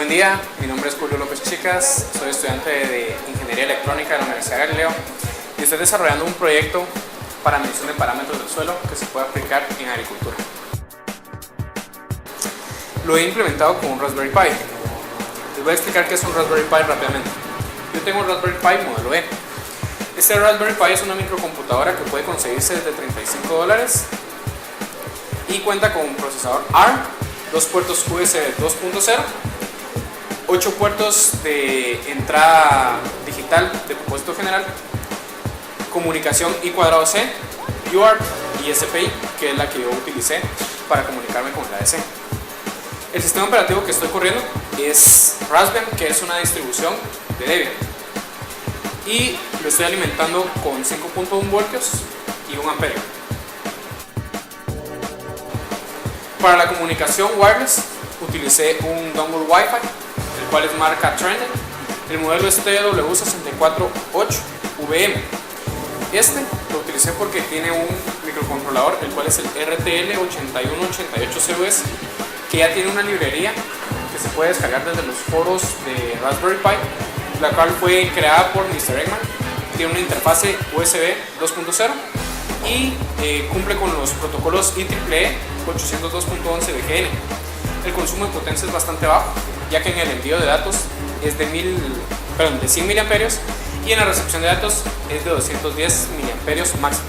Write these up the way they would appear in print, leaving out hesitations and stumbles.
Buen día, mi nombre es Julio López Chicas, soy estudiante de Ingeniería Electrónica de la Universidad de Galileo y estoy desarrollando un proyecto para medición de parámetros del suelo que se puede aplicar en agricultura. Lo he implementado con un Raspberry Pi. Les voy a explicar qué es un Raspberry Pi rápidamente. Yo tengo un Raspberry Pi modelo E. Este Raspberry Pi es una microcomputadora que puede conseguirse desde $35 y cuenta con un procesador ARM, 2 puertos USB 2.0, 8 puertos de entrada digital de propósito general, comunicación I²C, UART y SPI, que es la que yo utilicé para comunicarme con el ADC. El sistema operativo que estoy corriendo es Raspbian, que es una distribución de Debian, y lo estoy alimentando con 5.1 voltios y 1 amperio. Para la comunicación wireless utilicé un dongle Wi-Fi, el cual es marca Trended. El modelo es TW648VM. Este lo utilicé porque tiene un microcontrolador, el cual es el RTL8188CUS, que ya tiene una librería que se puede descargar desde los foros de Raspberry Pi, la cual fue creada por Mr. Eggman. Tiene una interfase USB 2.0 y cumple con los protocolos IEEE 802.11 BGN. El consumo de potencia es bastante bajo, ya que en el envío de datos es de 100 mAh y en la recepción de datos es de 210 mAh máximo.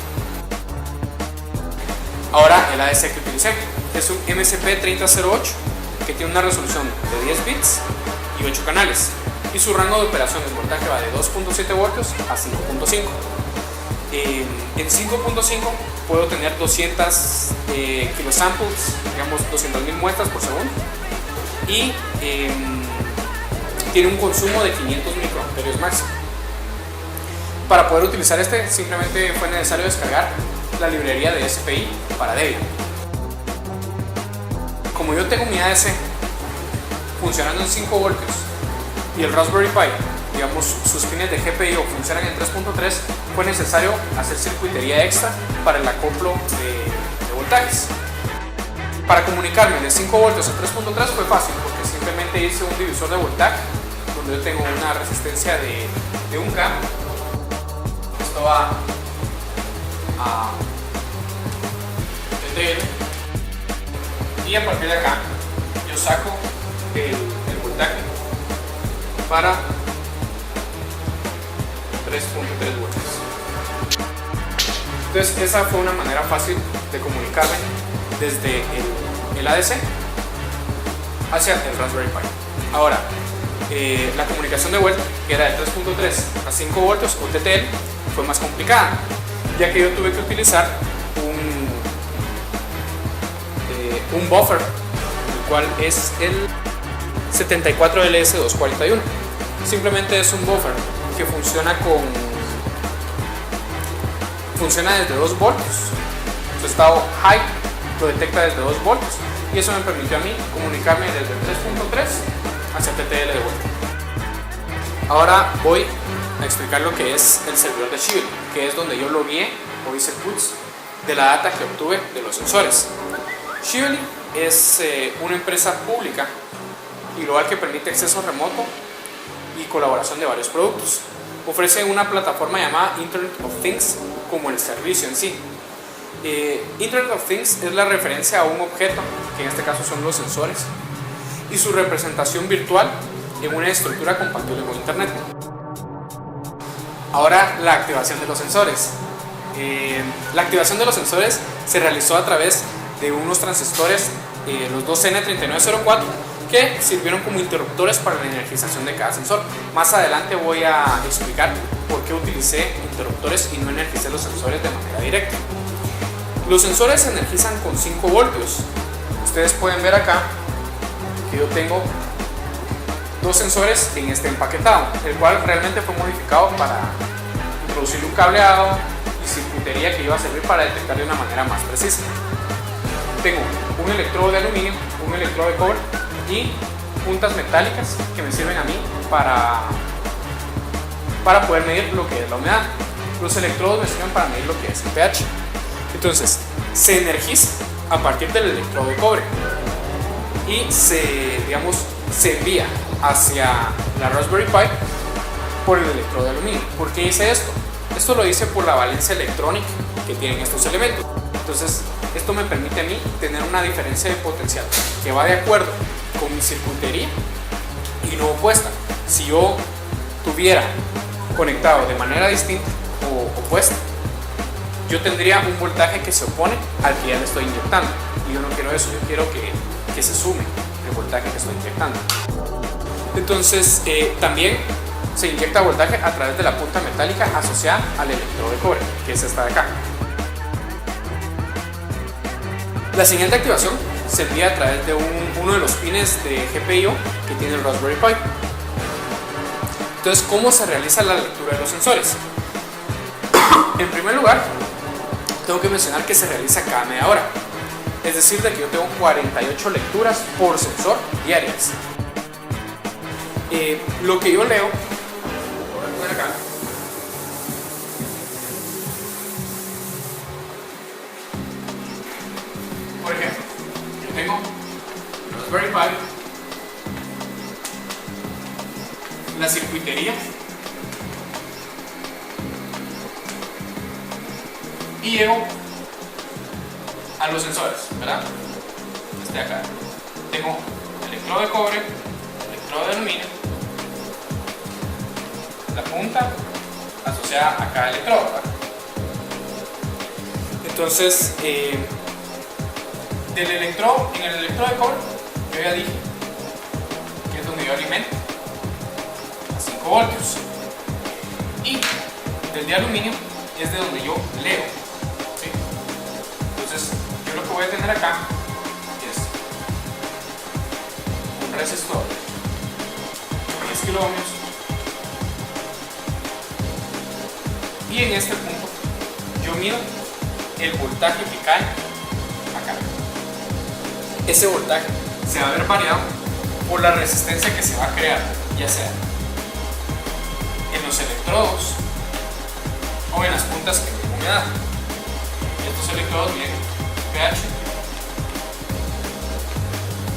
Ahora el ADC que utilicé es un MSP3008 que tiene una resolución de 10 bits y 8 canales, y su rango de operación en voltaje va de 2.7 voltios a 5.5. En 5.5 puedo tener 200 kilosamples, digamos 200.000 muestras por segundo, y tiene un consumo de 500 microamperios máximo. Para poder utilizar este, simplemente fue necesario descargar la librería de SPI para Debian. Como yo tengo mi ADC funcionando en 5 voltios y el Raspberry Pi, digamos, sus pines de GPIO funcionan en 3.3, fue necesario hacer circuitería extra para el acoplo de voltajes. Para comunicarme de 5 voltios a 3.3 fue fácil, porque simplemente hice un divisor de voltaje donde yo tengo una resistencia de 1K. Esto va a TTL, y a partir de acá yo saco el voltaje para 3.3 voltios. Entonces esa fue una manera fácil de comunicarme desde el ADC hacia el Raspberry Pi. Ahora, la comunicación de vuelta, que era de 3.3 a 5 voltios o TTL, fue más complicada, ya que yo tuve que utilizar un buffer, el cual es el 74LS241. Simplemente es un buffer que funciona desde 2 voltios. Su estado high lo detecta desde 2 voltios, y eso me permitió a mí comunicarme desde 3.3 hacia TTL de vuelta. Ahora voy a explicar lo que es el servidor de Shibeli, que es donde yo logueé o hice puts de la data que obtuve de los sensores. Shibeli es una empresa pública y global que permite acceso remoto y colaboración de varios productos. Ofrece una plataforma llamada Internet of Things como el servicio en sí. Internet of Things es la referencia a un objeto, que en este caso son los sensores, y su representación virtual en una estructura compatible con Internet. Ahora, la activación de los sensores. La activación de los sensores se realizó a través de unos transistores, los dos N3904, que sirvieron como interruptores para la energización de cada sensor. Más adelante voy a explicar por qué utilicé interruptores y no energicé los sensores de manera directa. Los sensores se energizan con 5 voltios. Ustedes pueden ver acá que yo tengo 2 sensores en este empaquetado, el cual realmente fue modificado para introducir un cableado y circuitería que iba a servir para detectar de una manera más precisa. Tengo un electrodo de aluminio, un electrodo de cobre y puntas metálicas que me sirven a mí para poder medir lo que es la humedad. Los electrodos me sirven para medir lo que es el pH. Entonces, se energiza a partir del electrodo de cobre y se se envía hacia la Raspberry Pi por el electrodo de aluminio. ¿Por qué hice esto? Esto lo hice por la valencia electrónica que tienen estos elementos. Entonces, esto me permite a mí tener una diferencia de potencial que va de acuerdo con mi circuitería y no opuesta. Si yo tuviera conectado de manera distinta o opuesta, yo tendría un voltaje que se opone al que ya le estoy inyectando. Y yo no quiero eso, yo quiero que se sume el voltaje que estoy inyectando. Entonces, también se inyecta voltaje a través de la punta metálica asociada al electrodo de cobre, que es esta de acá. La señal de activación se envía a través de uno de los pines de GPIO que tiene el Raspberry Pi. Entonces, ¿cómo se realiza la lectura de los sensores? En primer lugar, tengo que mencionar que se realiza cada media hora. Es decir, de que yo tengo 48 lecturas por sensor diarias. Lo que yo leo, voy a poner acá. Por ejemplo, yo tengo Raspberry Pi, la circuitería y llego a los sensores, ¿verdad? Este de acá. Tengo electrodo de cobre, electrodo de aluminio, la punta asociada a cada electrodo, ¿verdad? Entonces, en el electrodo de cobre, yo ya dije que es donde yo alimento a 5 voltios. Y del de aluminio es de donde yo leo. ¿Sí? Entonces, yo lo que voy a tener acá es un resistor de 10 kiloohmios. Y en este punto yo mido el voltaje que cae acá. Ese voltaje se va a ver variado por la resistencia que se va a crear, ya sea en los electrodos o en las puntas que tienen humedad. Estos electrodos miden pH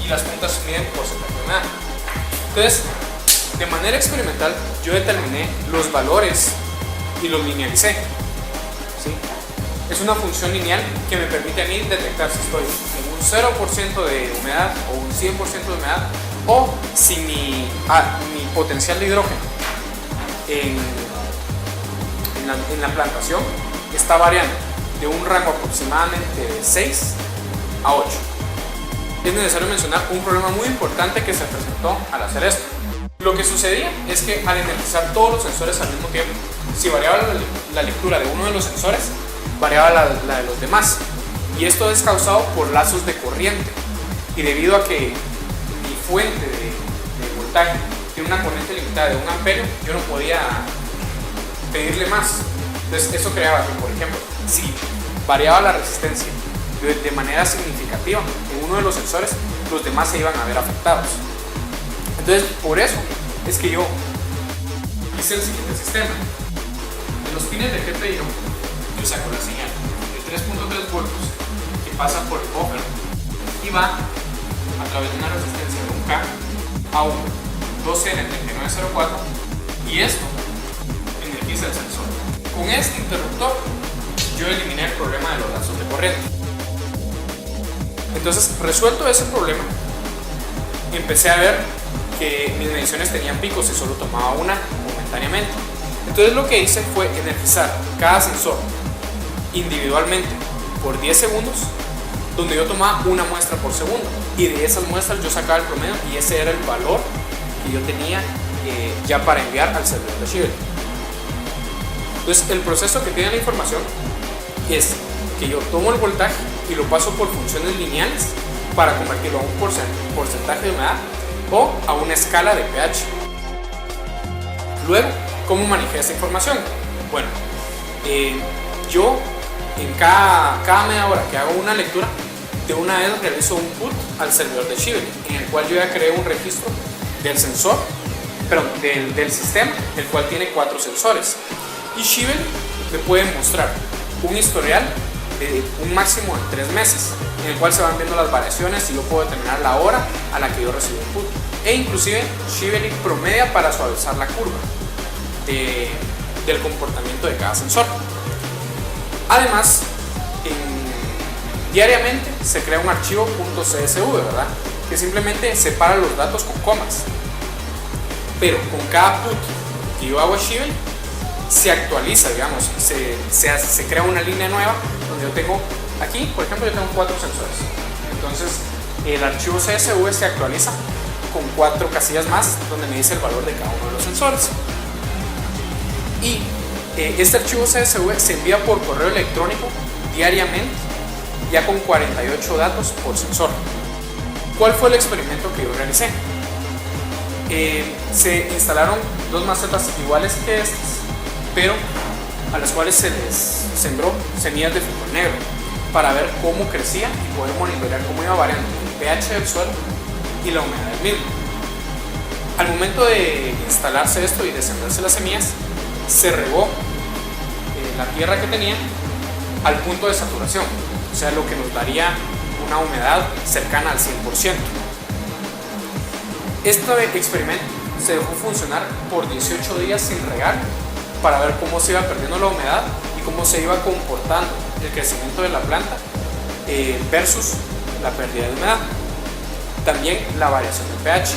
y las puntas miden porcentaje de humedad. Entonces, de manera experimental, yo determiné los valores y los linealicé. ¿Sí? Es una función lineal que me permite a mí detectar si estoy en un 0% de humedad o un 100% de humedad, o si mi potencial de hidrógeno en la plantación está variando de un rango aproximadamente de 6 a 8. Es necesario mencionar un problema muy importante que se presentó al hacer esto. Lo que sucedía es que al energizar todos los sensores al mismo tiempo, si variaba la lectura de uno de los sensores, variaba la de los demás. Y esto es causado por lazos de corriente. Y debido a que mi fuente de voltaje tiene una corriente limitada de 1 amperio, yo no podía pedirle más. Entonces eso creaba que, por ejemplo, si variaba la resistencia de manera significativa en uno de los sensores, los demás se iban a ver afectados. Entonces, por eso es que yo hice el siguiente sistema. En los pines de GPIO, yo saco la señal de 3.3 voltios que pasa por el buffer y va a través de una resistencia de 1K a un 2N3904, y esto energiza el sensor. Con este interruptor yo eliminé el problema de los lazos de corriente. Entonces, resuelto ese problema, empecé a ver que mis mediciones tenían picos y solo tomaba una momentáneamente. Entonces lo que hice fue energizar cada sensor individualmente por 10 segundos, donde yo tomaba una muestra por segundo, y de esas muestras yo sacaba el promedio, y ese era el valor que yo tenía ya para enviar al servidor de Shibeli. Entonces el proceso que tiene la información es que yo tomo el voltaje y lo paso por funciones lineales para convertirlo a un porcentaje de humedad o a una escala de pH. Luego, ¿cómo manejé esta información? Bueno, yo en cada media hora que hago una lectura, de una vez realizo un put al servidor de Shibeli, en el cual yo ya creé un registro del sensor, perdón, del sistema, el cual tiene 4 sensores. Y Shibeli me puede mostrar un historial de un máximo de 3 meses, en el cual se van viendo las variaciones y yo puedo determinar la hora a la que yo recibo el put. e inclusive Shibboleth promedia para suavizar la curva del comportamiento de cada sensor. Además, diariamente se crea un archivo .csv, ¿verdad? Que simplemente separa los datos con comas. Pero con cada put que yo hago a Shibboleth, se actualiza, digamos, se crea una línea nueva donde yo tengo, aquí por ejemplo yo tengo 4 sensores. Entonces el archivo CSV se actualiza con 4 casillas más donde me dice el valor de cada uno de los sensores. Y este archivo CSV se envía por correo electrónico diariamente, ya con 48 datos por sensor. ¿Cuál fue el experimento que yo realicé? Se instalaron 2 macetas iguales que estas, pero a las cuales se les sembró semillas de frijol negro para ver cómo crecía y poder monitorear cómo iba variando el pH del suelo y la humedad del mismo. Al momento de instalarse esto y de sembrarse las semillas, se regó la tierra que tenía al punto de saturación, o sea, lo que nos daría una humedad cercana al 100%. Este experimento se dejó funcionar por 18 días sin regar para ver cómo se iba perdiendo la humedad y cómo se iba comportando el crecimiento de la planta versus la pérdida de humedad. También la variación del pH.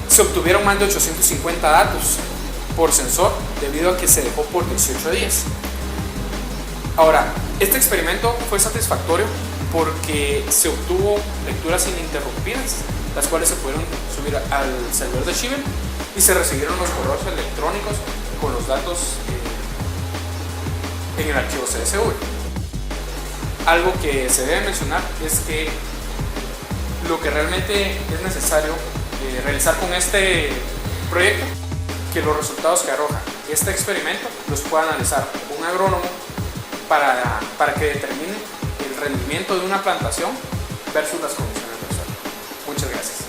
Se obtuvieron más de 850 datos por sensor debido a que se dejó por 18 días. Ahora, este experimento fue satisfactorio porque se obtuvo lecturas ininterrumpidas, las cuales se pudieron subir al servidor de Shibboleth y se recibieron los correos electrónicos con los datos en el archivo CSV. Algo que se debe mencionar es que lo que realmente es necesario realizar con este proyecto, que los resultados que arroja este experimento los pueda analizar un agrónomo para que determine el rendimiento de una plantación versus las condiciones del suelo. Muchas gracias.